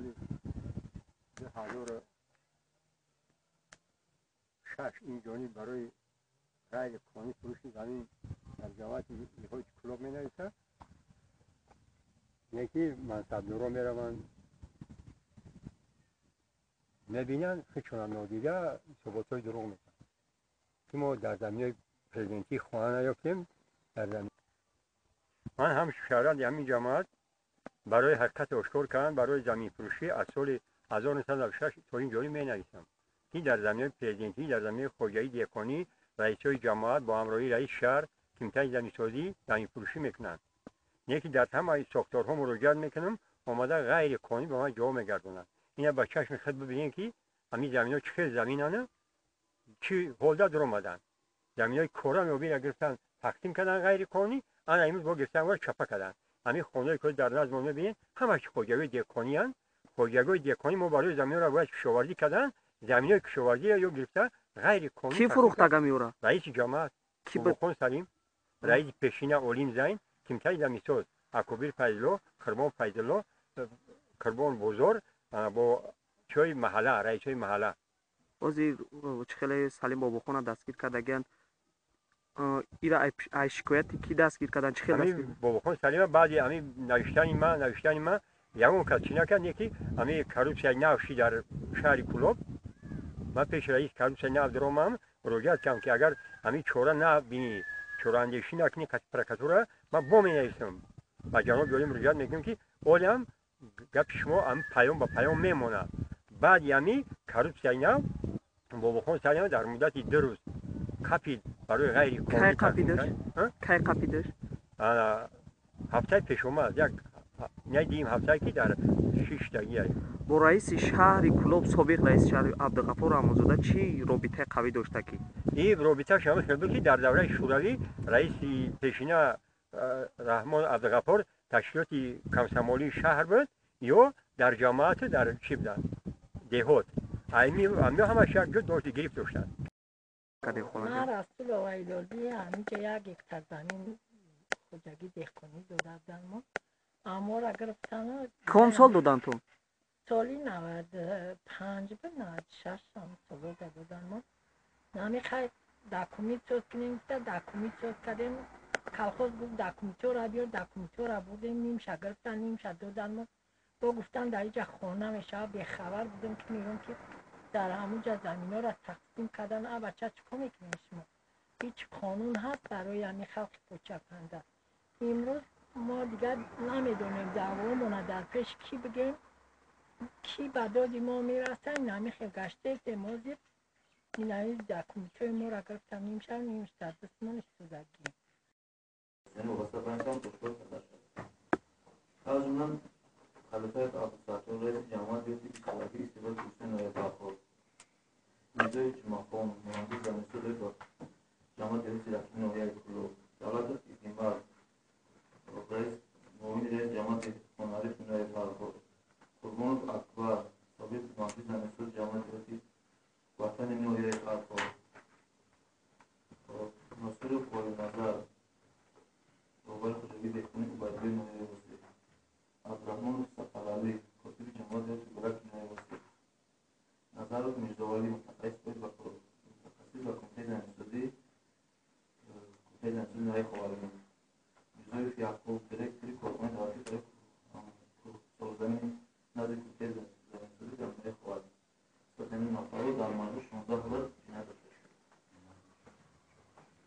سال 2006 این جانب برای غیر قانونی فروش زمین در جماعت یهود کلوب می نویسه. یکی منصبدارا می روند میبینن که چون نادیده ثبات های دروغ میکنن که ما در زمینه پرزیدنتی خانه نیافتیم. در زمین من هم شهران همین جماعت برای حقیقت اشکار کردن برای زمین فروشی از سال 1906 تا این جایی می نویسم که در زمینه پرزیدنتی، در زمینه خوجایی دیکانی رئیسای جماعت با همراهی رئیس شهر کمیته زمین سازی زمین فروشی میکنن. یکی در تمام ساختارها مراجعه میکنم اومده غیر قانونی به من جواب میگردونن. اینا با چشم خود ببینین که همین زمین ها چه زمینانه چی حوزه در اومدن. زمین های کره میبینن گرفتن تقسیم کردن غیر قانونی، آن امروز با گرفتن و چپا کردن. همین خونه که در نظر میبینین همش خوجایی دیکانی ان. خوجایی دیکانی ما برای زمین را باید کشاورزی کردن. زمین های کشاورزی را گرفته غیر قانونی. کی فروخته میوره؟ رئیس جماعت بخون سلیم، رئیس پیشینه اولیم زین، کمیته زمین ساز اکوبیر فیضلو، کربان فیضلو، کربان بزرگ با چای محله، رئیسای محله. بازی چخیلی سلیم باباخونه دستگیر کردگن. ایرا ای شکایتی کی دستگیر کردن؟ چخیلی دستگیر؟ باباخون سلیم بعدی همین نوشتن ما یکم کاتچینا کرد یکی همین کاروسای نوشی در شهر کلوب. من پیش رئیس کاروسای نو درامم روجات کردم که اگر همین چوره نبینی چوره اندیشی نکنی پرکاتوره من بومی نیستم. با جناب جولیم روجات میکنم که اولم گپ شما هم پیام با پیام میمونه. بعد یعنی کاروسای نو باباخون سلیم در مدت 2 روز کپید برای غیر قانونی. کی کپیدش؟ کی کپیدش؟ هفته پیش اومد یک ندیم هفته که در 6 دقیقه با رئیس شهر کلوب سابق رئیس شهر عبدالغفور امامزاده چی رابطه قوی داشته کی؟ این رابطه شامل شده که در دوره شوروی رئیس پیشینه رحمان عبدالغفور تشکیلات کمسمالی شهر بود یا در جماعت در چی بودن دهات امی همه شهر جد داشت گرفت داشتن. من رسول وایدادی همین که 1 هکتار زمین خوجگی دهقانی دادن ما اما را گرفتن. کم سال دادن تو؟ سالی 95 به 96 هم سال دادن ما. نمیخوای داکومنت ساز کنیم که داکومنت ساز کردیم کلخوز گفت داکومنت را بیار داکومنت را بردیم نیم شا گرفتن نیم شا دادن ما. با گفتن در اینجا خونه میشه به خبر بودم که میگم که در همونجا زمین ها را تقسیم کردن. بچه چکا میکنیم شما؟ هیچ قانون هست برای همین خلق کوچک‌پنده. امروز ما دیگر نمیدونیم دعوامون در پیش کی بگیم کی به داد ما میرسن. نمیخواه گشته سمازی این هایی دکومیتوی ما را گرفتن نمیشه نمیشه در دستمان استودگی. از من خلیفه عبدالستار رئیس جماعت دیوتی کلاهی استفاده کردن و اتفاق می‌دونی که مقام مهندس دانشجوی با جماعت دیوتی رفتن نوعی کلو دولت استعمار رئیس موین رئیس جماعت هنری نوعی اتفاق قربان اکبر سابق مهندس دانشجوی جماعت دیوتی وطن نوعی اتفاق مسئول قوی نظر روبای خوشگی دهقانی عبادی نوعی وسیع عبدالرحمن سفرالی کتب جماعت دیوتی برای نوعی وسیع نظر مجدوالی متخصص باید با کمیته زمین‌سازی کمیته زمین‌سازی نوعی خوالمی مجدوی فیاکوب درکتری کارخانه دولتی برای سازمان نزد کمیته زمین‌سازی در نوعی خوالمی سازمان نفرو در مورد